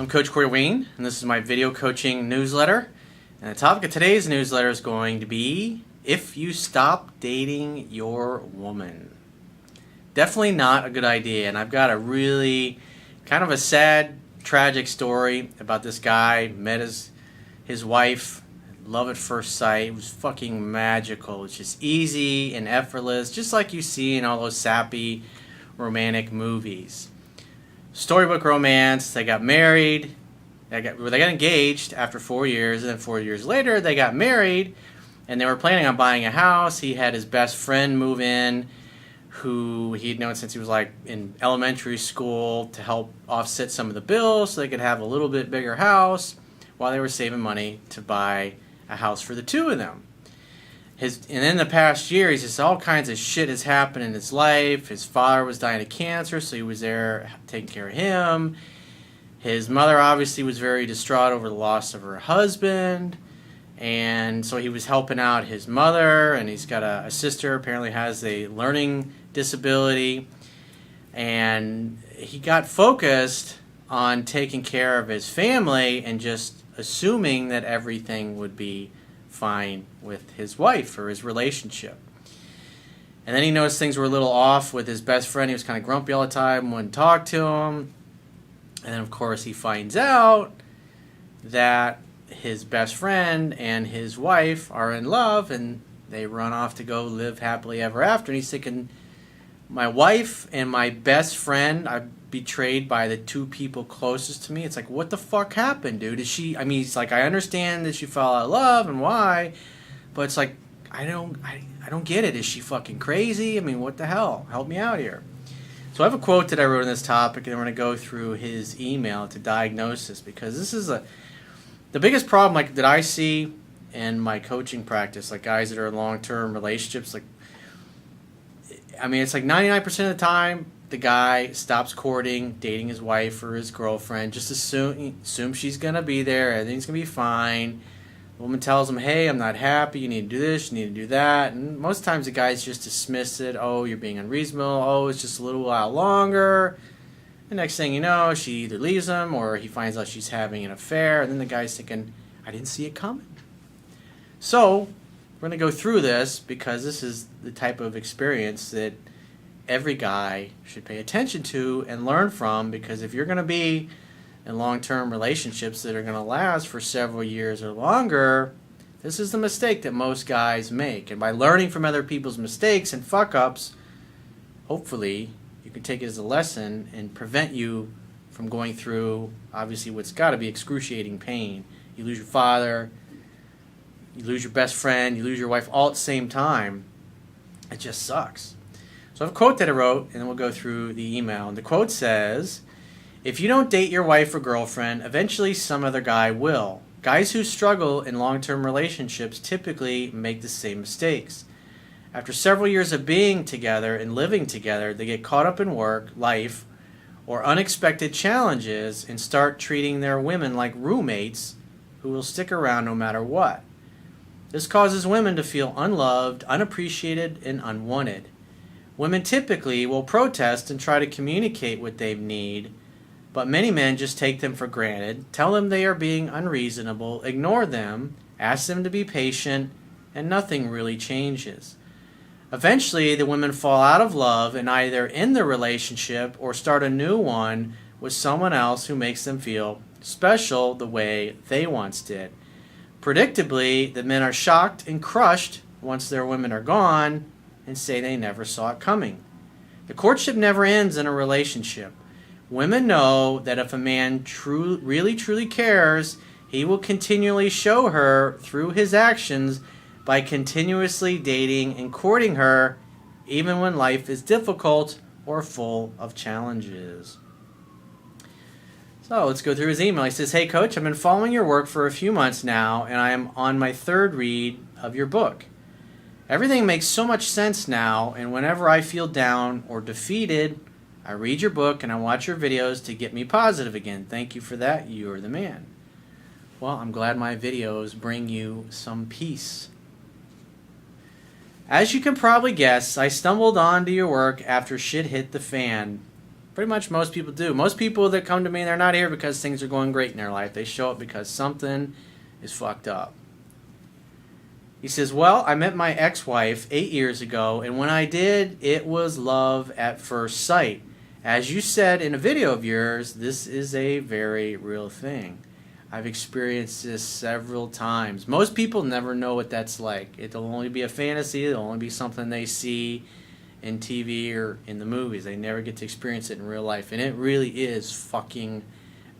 Coach Corey Wayne, and this is my video coaching newsletter. And the topic of today's newsletter is going to be if you stop dating your woman. Definitely not a good idea, and I've got a really kind of a sad, tragic story about this guy. Met his wife, love at first sight. It was fucking magical. It's just easy and effortless, just like you see in all those sappy romantic movies. Storybook romance. They got married. They got engaged after 4 years, and then 4 years later they got married, and they were planning on buying a house. He had his best friend move in, who he'd known since he was like in elementary school, to help offset some of the bills so they could have a little bit bigger house while they were saving money to buy a house for the two of them. And in the past year, he's just all kinds of shit has happened in his life. His father was dying of cancer, so he was there taking care of him. His mother obviously was very distraught over the loss of her husband, and so he was helping out his mother. And he's got a sister, apparently has a learning disability, and he got focused on taking care of his family and just assuming that everything would be fine with his wife or his relationship. And then he noticed things were a little off with his best friend. He was kind of grumpy all the time, wouldn't talk to him. And then, of course, he finds out that his best friend and his wife are in love, and they run off to go live happily ever after. And he's thinking, my wife and my best friend are betrayed by the two people closest to me. It's like, what the fuck happened, dude? He's like, I understand that she fell out of love and why, but it's like, I don't get it. Is she fucking crazy? I mean, what the hell? Help me out here. So I have a quote that I wrote on this topic, and I'm going to go through his email to diagnose this, because this is the biggest problem like that I see in my coaching practice, like guys that are in long-term relationships. Like, I mean, it's like 99% of the time, the guy stops courting, dating his wife or his girlfriend, just assume she's going to be there, everything's going to be fine. The woman tells him, hey, I'm not happy, you need to do this, you need to do that. And most times the guys just dismiss it. Oh, you're being unreasonable. Oh, it's just a little while longer. The next thing you know, she either leaves him or he finds out she's having an affair. And then the guy's thinking, I didn't see it coming. So we're going to go through this because this is the type of experience that every guy should pay attention to and learn from, because if you're going to be in long-term relationships that are going to last for several years or longer, this is the mistake that most guys make. And by learning from other people's mistakes and fuck-ups, hopefully you can take it as a lesson and prevent you from going through, obviously, what's got to be excruciating pain. You lose your father, you lose your best friend, you lose your wife all at the same time. It just sucks. So I have a quote that I wrote, and then we'll go through the email. And the quote says, if you don't date your wife or girlfriend, eventually some other guy will. Guys who struggle in long-term relationships typically make the same mistakes. After several years of being together and living together, they get caught up in work, life, or unexpected challenges and start treating their women like roommates who will stick around no matter what. This causes women to feel unloved, unappreciated, and unwanted. Women typically will protest and try to communicate what they need, but many men just take them for granted, tell them they are being unreasonable, ignore them, ask them to be patient, and nothing really changes. Eventually, the women fall out of love and either end the relationship or start a new one with someone else who makes them feel special the way they once did. Predictably, the men are shocked and crushed once their women are gone and say they never saw it coming. The courtship never ends in a relationship. Women know that if a man really truly cares, he will continually show her through his actions by continuously dating and courting her, even when life is difficult or full of challenges. So let's go through his email. He says, hey coach, I've been following your work for a few months now, and I am on my third read of your book. Everything makes so much sense now, and whenever I feel down or defeated, I read your book and I watch your videos to get me positive again. Thank you for that. You're the man. Well, I'm glad my videos bring you some peace. As you can probably guess, I stumbled onto your work after shit hit the fan. Pretty much most people do. Most people that come to me, they're not here because things are going great in their life. They show up because something is fucked up. He says, well, I met my ex-wife 8 years ago, and when I did, it was love at first sight. As you said in a video of yours, this is a very real thing. I've experienced this several times. Most people never know what that's like. It'll only be a fantasy. It'll only be something they see in TV or in the movies. They never get to experience it in real life. And it really is fucking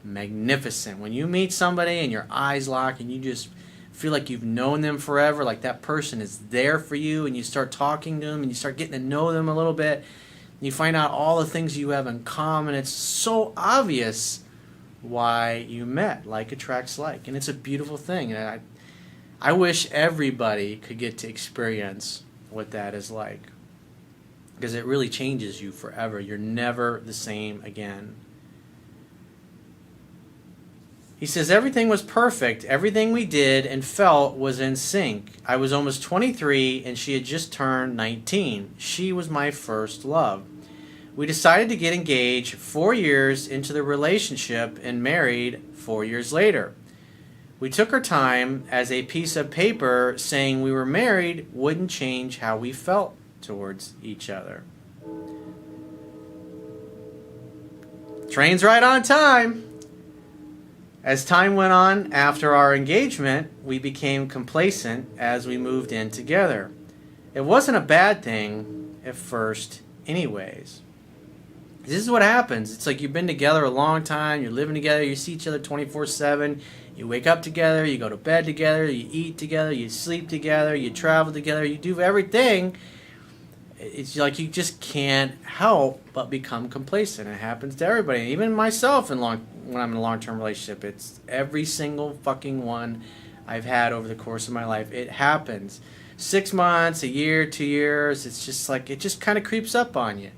magnificent. When you meet somebody and your eyes lock and you just feel like you've known them forever, like that person is there for you, and you start talking to them and you start getting to know them a little bit, and you find out all the things you have in common. It's so obvious why you met. Like attracts like, and it's a beautiful thing. And I wish everybody could get to experience what that is like, because it really changes you forever. You're never the same again. He says, everything was perfect. Everything we did and felt was in sync. I was almost 23 and she had just turned 19. She was my first love. We decided to get engaged 4 years into the relationship and married 4 years later. We took our time, as a piece of paper saying we were married wouldn't change how we felt towards each other. Train's right on time. As time went on after our engagement, we became complacent as we moved in together. It wasn't a bad thing at first anyways. This is what happens. It's like you've been together a long time, you're living together, you see each other 24/7, you wake up together, you go to bed together, you eat together, you sleep together, you travel together, you do everything. It's like you just can't help but become complacent. It happens to everybody, even myself when I'm in a long-term relationship. It's every single fucking one I've had over the course of my life. It happens. 6 months, a year, 2 years, it's just like it just kind of creeps up on you.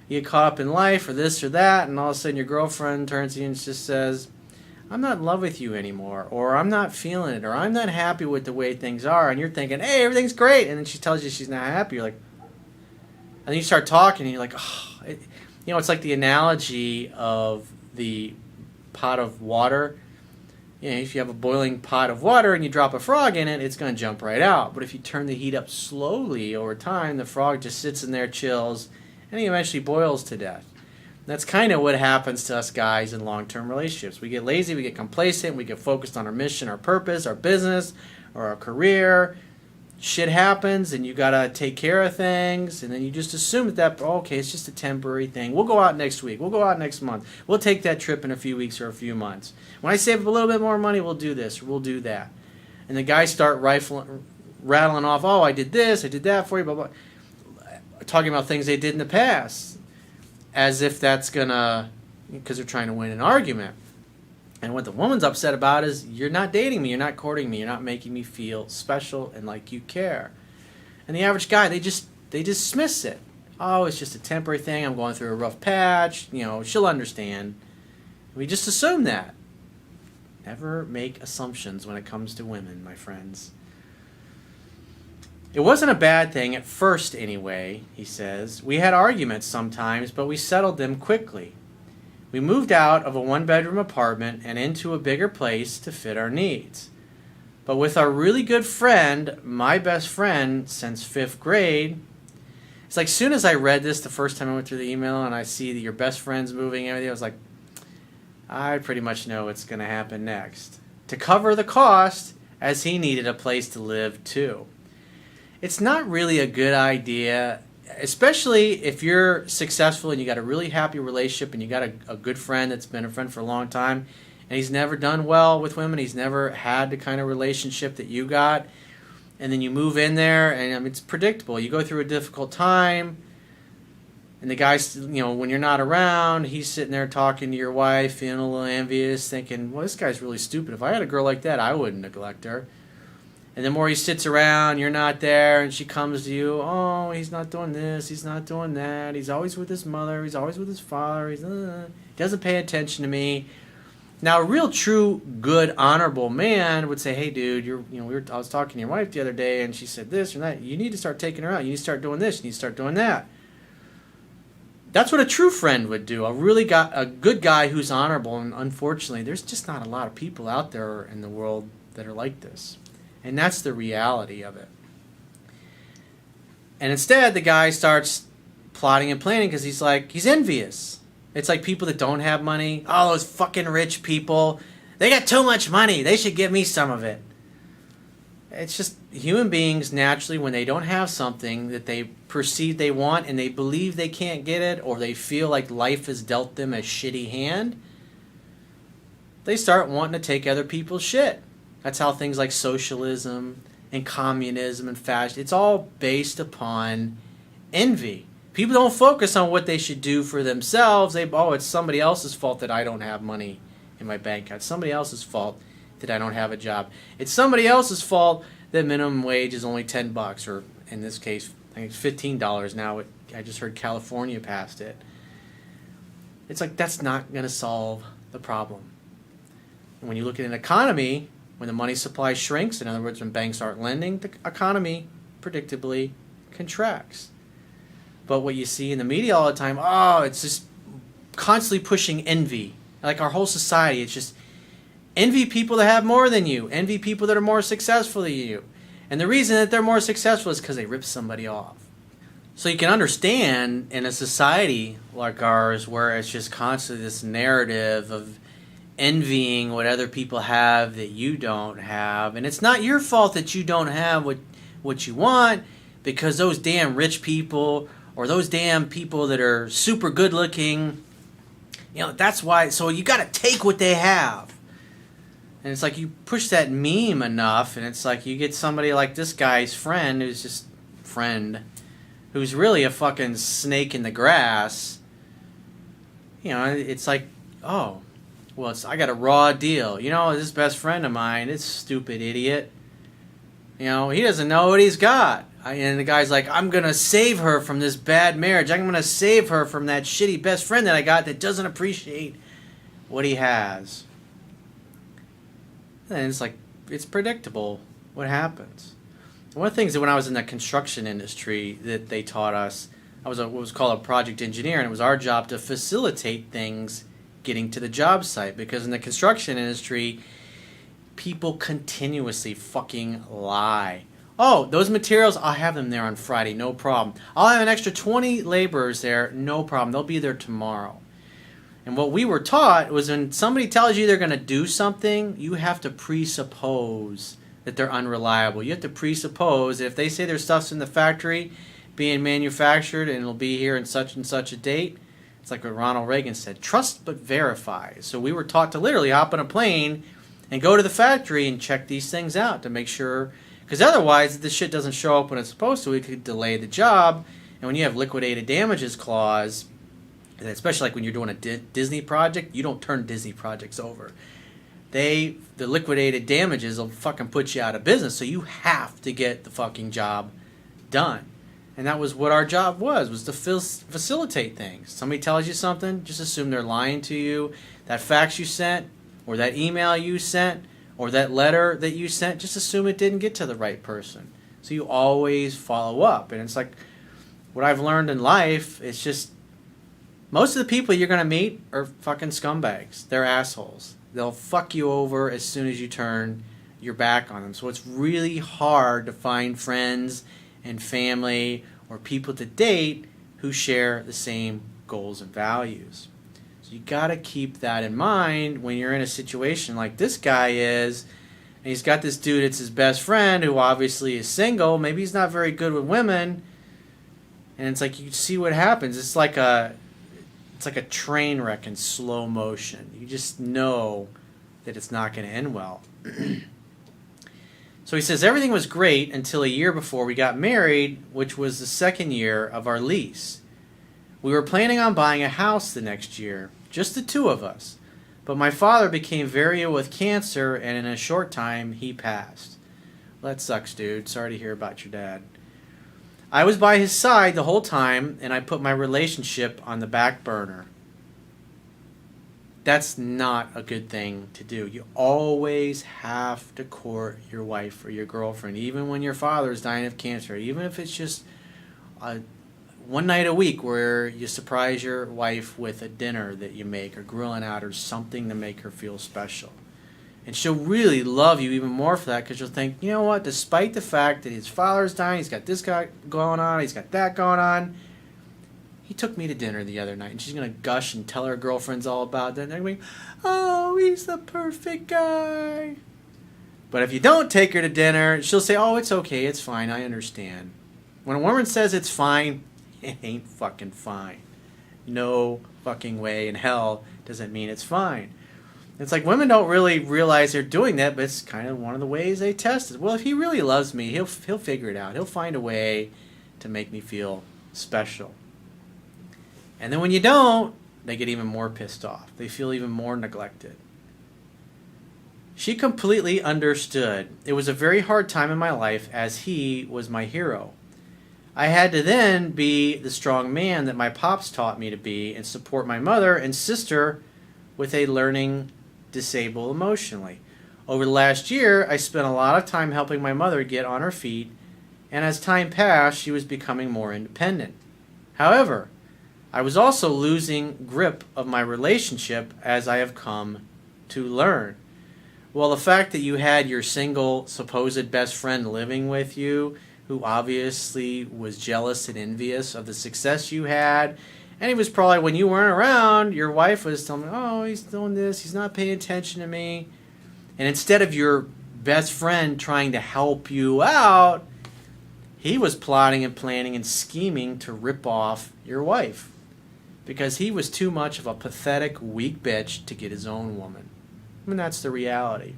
You get caught up in life or this or that, and all of a sudden your girlfriend turns to you and just says, I'm not in love with you anymore, or I'm not feeling it, or I'm not happy with the way things are, and you're thinking, hey, everything's great, and then she tells you she's not happy. You're like, and then you start talking, and you're like, oh, it's like the analogy of the pot of water. If you have a boiling pot of water and you drop a frog in it, it's going to jump right out. But if you turn the heat up slowly over time, the frog just sits in there, chills, and he eventually boils to death. That's kind of what happens to us guys in long-term relationships. We get lazy, we get complacent, we get focused on our mission, our purpose, our business, or our career. Shit happens and you gotta take care of things, and then you just assume okay, it's just a temporary thing. We'll go out next week. We'll go out next month. We'll take that trip in a few weeks or a few months. When I save up a little bit more money, we'll do this or we'll do that. And the guys start rattling off, oh, I did this, I did that for you, blah, blah. Talking about things they did in the past, as if that's gonna, because they're trying to win an argument. And what the woman's upset about is, you're not dating me, you're not courting me, you're not making me feel special and like you care. And the average guy, they dismiss it. Oh, it's just a temporary thing, I'm going through a rough patch, she'll understand. We just assume that. Never make assumptions when it comes to women, my friends. It wasn't a bad thing at first anyway, he says. We had arguments sometimes, but we settled them quickly. We moved out of a one-bedroom apartment and into a bigger place to fit our needs. But with our really good friend, my best friend since 5th grade, it's like as soon as I read this the first time I went through the email and I see that your best friend's moving and everything, I was like, I pretty much know what's going to happen next. To cover the cost, as he needed a place to live too. It's not really a good idea, especially if you're successful and you got a really happy relationship and you got a good friend that's been a friend for a long time, and he's never done well with women, he's never had the kind of relationship that you got, and then you move in there and it's predictable. You go through a difficult time, and the guy's, when you're not around, he's sitting there talking to your wife, feeling a little envious, thinking, well, this guy's really stupid. If I had a girl like that, I wouldn't neglect her. And the more he sits around, you're not there, and she comes to you, oh, he's not doing this, he's not doing that, he's always with his mother, he's always with his father, he doesn't pay attention to me. Now, a real, true, good, honorable man would say, hey, dude, I was talking to your wife the other day, and she said this or that. You need to start taking her out. You need to start doing this. You need to start doing that. That's what a true friend would do. A good guy who's honorable. And unfortunately, there's just not a lot of people out there in the world that are like this. And that's the reality of it. And instead, the guy starts plotting and planning because he's envious. It's like people that don't have money. Oh, those fucking rich people. They got too much money. They should give me some of it. It's just human beings naturally, when they don't have something that they perceive they want and they believe they can't get it, or they feel like life has dealt them a shitty hand, they start wanting to take other people's shit. That's how things like socialism and communism and fascism, it's all based upon envy. People don't focus on what they should do for themselves. It's somebody else's fault that I don't have money in my bank account. It's somebody else's fault that I don't have a job. It's somebody else's fault that minimum wage is only $10, or in this case, I think it's $15 now. I just heard California passed it. It's like, that's not going to solve the problem. And when you look at an economy, when the money supply shrinks, in other words, when banks aren't lending, the economy predictably contracts. But what you see in the media all the time, it's just constantly pushing envy. Like our whole society, it's just envy people that have more than you. Envy people that are more successful than you. And the reason that they're more successful is because they rip somebody off. So you can understand in a society like ours where it's just constantly this narrative of envying what other people have that you don't have. And it's not your fault that you don't have what you want, because those damn rich people or those damn people that are super good looking, that's why. So you got to take what they have. And it's like you push that meme enough, and it's like you get somebody like this guy's friend who's really a fucking snake in the grass. It's like, I got a raw deal. This best friend of mine, this stupid idiot, he doesn't know what he's got. And the guy's like, I'm going to save her from this bad marriage. I'm going to save her from that shitty best friend that I got that doesn't appreciate what he has. And it's like, it's predictable what happens. One of the things that when I was in the construction industry that they taught us, I was what was called a project engineer, and it was our job to facilitate things getting to the job site. Because in the construction industry, people continuously fucking lie. Oh, those materials, I'll have them there on Friday, no problem. I'll have an extra 20 laborers there, no problem. They'll be there tomorrow. And what we were taught was when somebody tells you they're going to do something, you have to presuppose that they're unreliable. You have to presuppose that if they say their stuff's in the factory being manufactured and it'll be here in such and such a date, it's like what Ronald Reagan said, trust but verify. So we were taught to literally hop on a plane and go to the factory and check these things out to make sure, because otherwise if this shit doesn't show up when it's supposed to, it could delay the job. And when you have liquidated damages clause, and especially like when you're doing a Disney project, you don't turn Disney projects over. The liquidated damages will fucking put you out of business, so you have to get the fucking job done. And that was what our job was to facilitate things. Somebody tells you something, just assume they're lying to you. That fax you sent, or that email you sent, or that letter that you sent, just assume it didn't get to the right person. So you always follow up. And it's like, what I've learned in life, it's just, most of the people you're going to meet are fucking scumbags. They're assholes. They'll fuck you over as soon as you turn your back on them. So it's really hard to find friends and family or people to date who share the same goals and values. So you got to keep that in mind when you're in a situation like this guy is, and he's got this dude, it's his best friend, who obviously is single. Maybe he's not very good with women. And it's like, you see what happens. It's like a train wreck in slow motion. You just know that it's not going to end well. So he says, everything was great until a year before we got married, which was the second year of our lease. We were planning on buying a house the next year, just the two of us. But my father became very ill with cancer, and in a short time, he passed. Well, that sucks, dude. Sorry to hear about your dad. I was by his side the whole time, and I put my relationship on the back burner. That's not a good thing to do. You always have to court your wife or your girlfriend, even when your father is dying of cancer, even if it's just 1 one night a week where you surprise your wife with a dinner that you make or grilling out or something to make her feel special. And she'll really love you even more for that because she'll think, you know what, despite the fact that his father's dying, he's got this guy going on, he's got that going on, he took me to dinner the other night. And she's going to gush and tell her girlfriends all about that. And they're going to be, oh, he's the perfect guy. But if you don't take her to dinner, she'll say, oh, it's okay, it's fine, I understand. When a woman says it's fine, it ain't fucking fine. No fucking way in hell does it mean it's fine. It's like women don't really realize they're doing that, but it's kind of one of the ways they test it. Well, if he really loves me, he'll figure it out. He'll find a way to make me feel special. And then when you don't, they get even more pissed off. They feel even more neglected. She completely understood. It was a very hard time in my life as he was my hero. I had to then be the strong man that my pops taught me to be and support my mother and sister with a learning disable emotionally. Over the last year, I spent a lot of time helping my mother get on her feet, and as time passed, she was becoming more independent. However, I was also losing grip of my relationship as I have come to learn. Well, the fact that you had your single supposed best friend living with you, who obviously was jealous and envious of the success you had, and he was probably, when you weren't around, your wife was telling me, oh, he's doing this, he's not paying attention to me. And instead of your best friend trying to help you out, he was plotting and planning and scheming to rip off your wife. Because he was too much of a pathetic, weak bitch to get his own woman. I mean, that's the reality.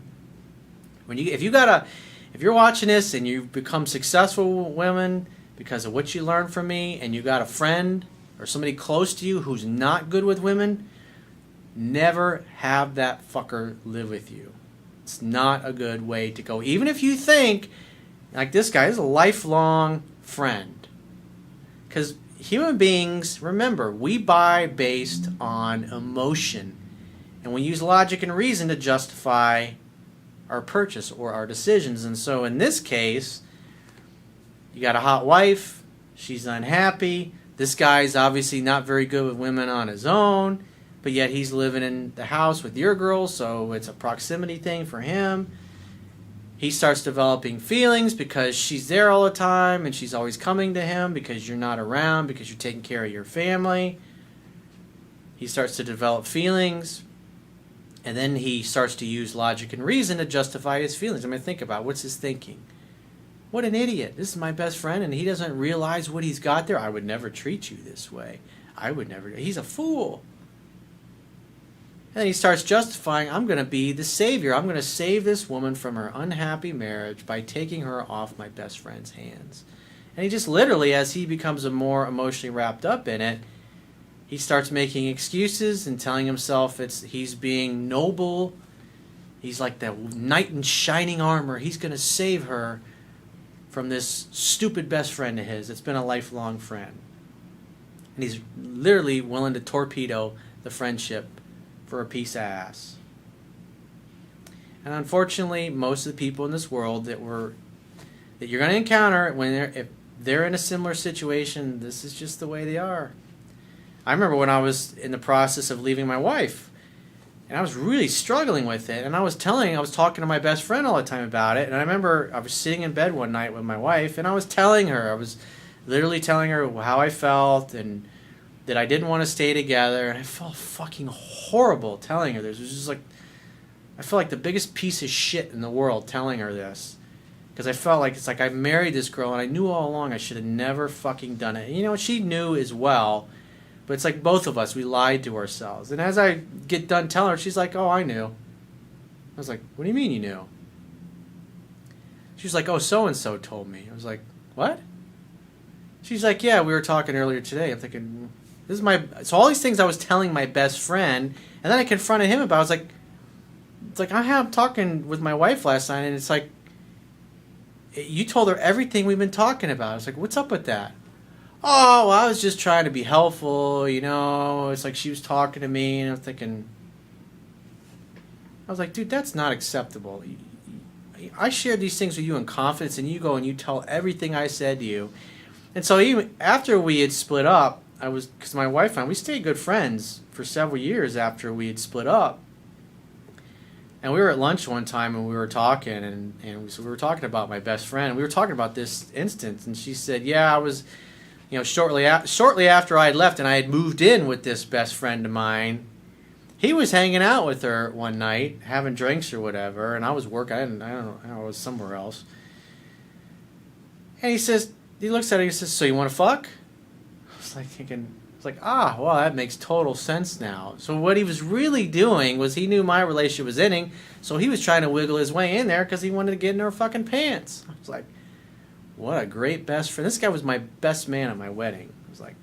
If you're watching this and you've become successful with women because of what you learned from me, and you got a friend or somebody close to you who's not good with women, never have that fucker live with you. It's not a good way to go. Even if you think, like this guy is a lifelong friend. Because human beings, remember, we buy based on emotion. And we use logic and reason to justify our purchase or our decisions. And so in this case, you got a hot wife, she's unhappy. This guy's obviously not very good with women on his own, but yet he's living in the house with your girl, so it's a proximity thing for him. He starts developing feelings because she's there all the time and she's always coming to him because you're not around, because you're taking care of your family. He starts to develop feelings, and then he starts to use logic and reason to justify his feelings. I mean, think about it. What's his thinking? What an idiot. This is my best friend, and he doesn't realize what he's got there. I would never treat you this way. I would never. He's a fool. And then he starts justifying, I'm going to be the savior. I'm going to save this woman from her unhappy marriage by taking her off my best friend's hands. And he just literally, as he becomes more emotionally wrapped up in it, he starts making excuses and telling himself he's being noble. He's like the knight in shining armor. He's going to save her from this stupid best friend of his that's been a lifelong friend. And he's literally willing to torpedo the friendship for a piece of ass. And unfortunately, most of the people in this world that you're going to encounter if they're in a similar situation, this is just the way they are. I remember when I was in the process of leaving my wife, and I was really struggling with it, and I was talking to my best friend all the time about it, and I remember I was sitting in bed one night with my wife, and I was literally telling her how I felt, and that I didn't want to stay together, and I felt fucking horrible telling her this. It was just like, I felt like the biggest piece of shit in the world telling her this, because I felt like, it's like I married this girl, and I knew all along I should have never fucking done it. And, you know, she knew as well. But it's like both of us, we lied to ourselves. And as I get done telling her, she's like, oh, I knew. I was like, what do you mean you knew? She's like, oh, so-and-so told me. I was like, what? She's like, yeah, we were talking earlier today. I'm thinking, so all these things I was telling my best friend, and then I confronted him about it. It's like I'm talking with my wife last night, and it's like, you told her everything we've been talking about. I was like, what's up with that? Oh, well, I was just trying to be helpful, you know. It's like she was talking to me, and I'm thinking, I was like, dude, that's not acceptable. I shared these things with you in confidence, and you go and you tell everything I said to you. And so even after we had split up, because my wife and I, we stayed good friends for several years after we had split up. And we were at lunch one time and we were talking, and so we were talking about my best friend. And we were talking about this instance, and she said, "Yeah, I was, shortly after I had left and I had moved in with this best friend of mine. He was hanging out with her one night, having drinks or whatever, and I was working. I don't know, I was somewhere else. And he looks at her and he says, 'So you want to fuck?' I was like thinking, well, that makes total sense now. So what he was really doing was he knew my relationship was ending, so he was trying to wiggle his way in there because he wanted to get in her fucking pants. I was like, what a great best friend. This guy was my best man at my wedding. I was like,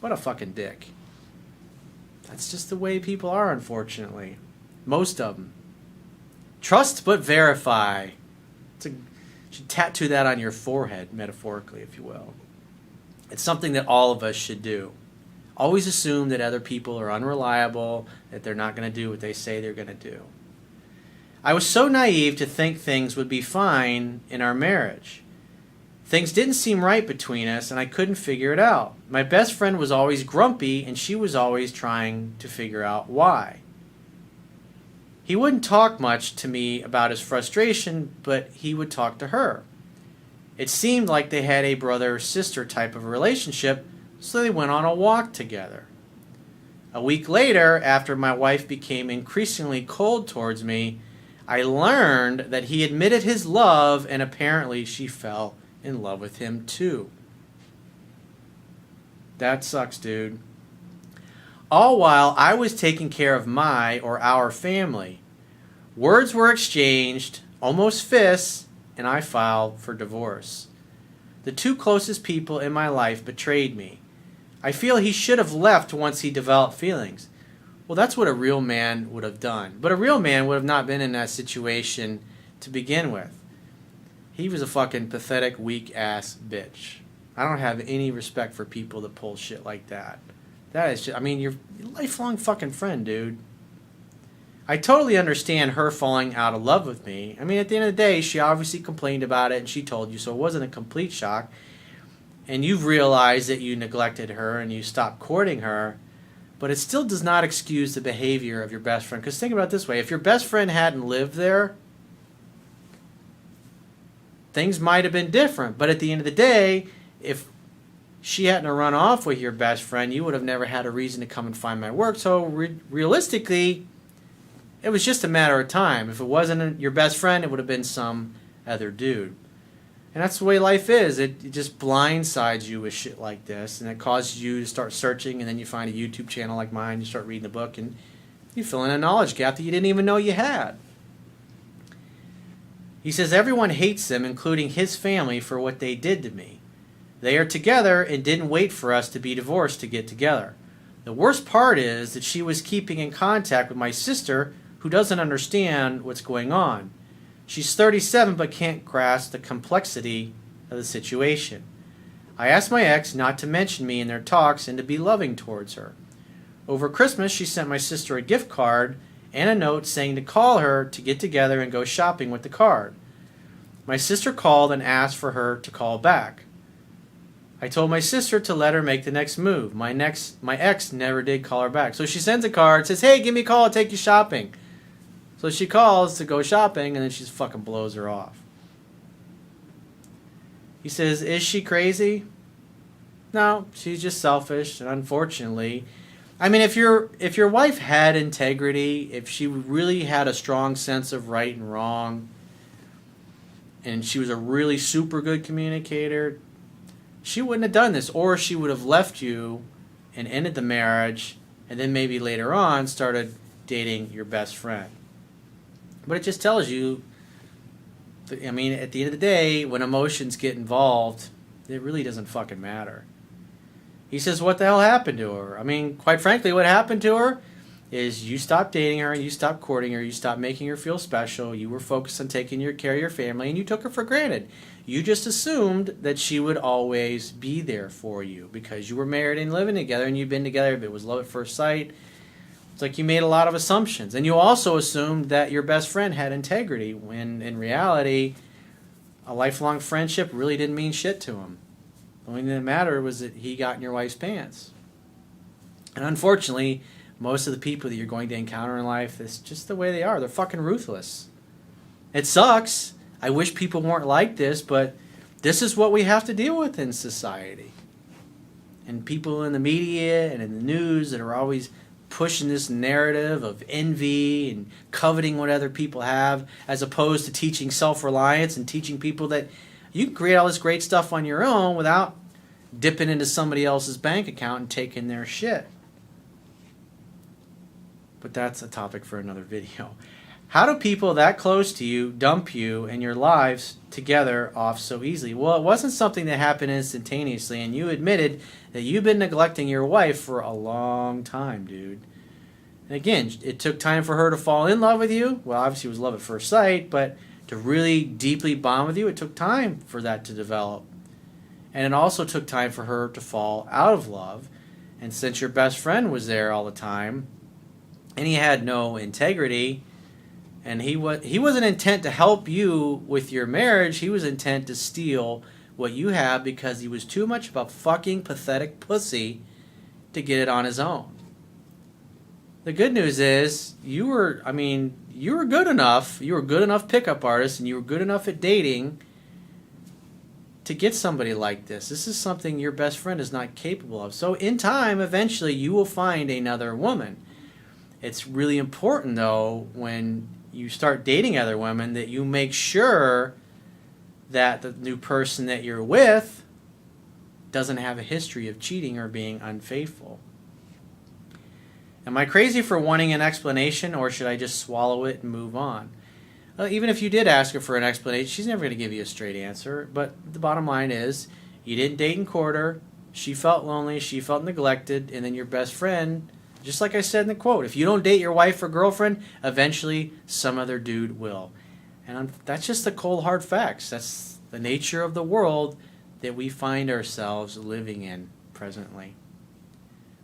what a fucking dick. That's just the way people are, unfortunately. Most of them. Trust but verify. You should tattoo that on your forehead, metaphorically, if you will. It's something that all of us should do. Always assume that other people are unreliable, that they're not going to do what they say they're going to do. I was so naive to think things would be fine in our marriage. Things didn't seem right between us, and I couldn't figure it out. My best friend was always grumpy, and she was always trying to figure out why. He wouldn't talk much to me about his frustration, but he would talk to her. It seemed like they had a brother-sister type of relationship, so they went on a walk together. A week later, after my wife became increasingly cold towards me, I learned that he admitted his love, and apparently she fell in love with him too. That sucks, dude. All while I was taking care of our family. Words were exchanged, almost fists, and I filed for divorce. The two closest people in my life betrayed me. I feel he should have left once he developed feelings. Well, that's what a real man would have done. But a real man would have not been in that situation to begin with. He was a fucking pathetic, weak-ass bitch. I don't have any respect for people that pull shit like that. That is just, you're a lifelong fucking friend, dude. I totally understand her falling out of love with me. At the end of the day, she obviously complained about it and she told you, so it wasn't a complete shock. And you've realized that you neglected her and you stopped courting her. But it still does not excuse the behavior of your best friend. Because think about it this way. If your best friend hadn't lived there, things might have been different. But at the end of the day, if she hadn't run off with your best friend, you would have never had a reason to come and find my work. So realistically, it was just a matter of time. If it wasn't your best friend, it would have been some other dude. And that's the way life is. It just blindsides you with shit like this. And it causes you to start searching, and then you find a YouTube channel like mine, you start reading a book, and you fill in a knowledge gap that you didn't even know you had. He says, everyone hates them, including his family, for what they did to me. They are together and didn't wait for us to be divorced to get together. The worst part is that she was keeping in contact with my sister, who doesn't understand what's going on. She's 37 but can't grasp the complexity of the situation. I asked my ex not to mention me in their talks and to be loving towards her. Over Christmas, she sent my sister a gift card and a note saying to call her to get together and go shopping with the card. My sister called and asked for her to call back. I told my sister to let her make the next move. My ex never did call her back. So she sends a card, says, hey, give me a call, I'll take you shopping. So she calls to go shopping, and then she fucking blows her off. He says, is she crazy? No, she's just selfish, and unfortunately, if your wife had integrity, if she really had a strong sense of right and wrong, and she was a really super good communicator, she wouldn't have done this, or she would have left you and ended the marriage, and then maybe later on started dating your best friend. But it just tells you, at the end of the day, when emotions get involved, it really doesn't fucking matter. He says, what the hell happened to her? Quite frankly, what happened to her is you stopped dating her, you stopped courting her, you stopped making her feel special, you were focused on taking care of your family, and you took her for granted. You just assumed that she would always be there for you because you were married and living together and you've been together, but it was love at first sight. It's like you made a lot of assumptions. And you also assumed that your best friend had integrity when in reality, a lifelong friendship really didn't mean shit to him. The only thing that mattered was that he got in your wife's pants. And unfortunately, most of the people that you're going to encounter in life, it's just the way they are. They're fucking ruthless. It sucks. I wish people weren't like this, but this is what we have to deal with in society. And people in the media and in the news that are always pushing this narrative of envy and coveting what other people have, as opposed to teaching self-reliance and teaching people that you can create all this great stuff on your own without dipping into somebody else's bank account and taking their shit. But that's a topic for another video. How do people that close to you dump you and your lives together off so easily? Well, it wasn't something that happened instantaneously, and you admitted that you've been neglecting your wife for a long time, dude. And again, it took time for her to fall in love with you. Well, obviously it was love at first sight, but to really deeply bond with you, it took time for that to develop. And it also took time for her to fall out of love. And since your best friend was there all the time, and he had no integrity, and he wasn't intent to help you with your marriage, he was intent to steal what you have because he was too much of a fucking pathetic pussy to get it on his own. The good news is you were good enough. You were a good enough pickup artist, and you were good enough at dating to get somebody like this. This is something your best friend is not capable of. So in time, eventually, you will find another woman. It's really important, though, when you start dating other women, that you make sure that the new person that you're with doesn't have a history of cheating or being unfaithful. Am I crazy for wanting an explanation, or should I just swallow it and move on? Well, even if you did ask her for an explanation, she's never going to give you a straight answer. But the bottom line is, you didn't date and court her. She felt lonely. She felt neglected. And then your best friend, just like I said in the quote, if you don't date your wife or girlfriend, eventually some other dude will. And that's just the cold hard facts. That's the nature of the world that we find ourselves living in presently.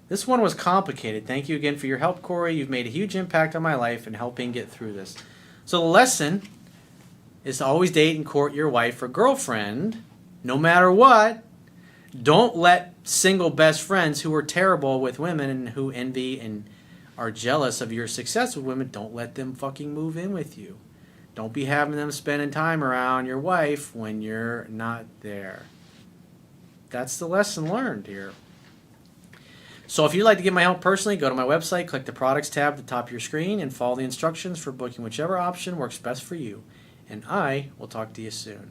This one was complicated. Thank you again for your help, Corey. You've made a huge impact on my life in helping get through this. So the lesson is to always date and court your wife or girlfriend, no matter what. Don't let single best friends who are terrible with women and who envy and are jealous of your success with women, don't let them fucking move in with you. Don't be having them spending time around your wife when you're not there. That's the lesson learned here. So if you'd like to get my help personally, go to my website, click the products tab at the top of your screen, and follow the instructions for booking whichever option works best for you. And I will talk to you soon.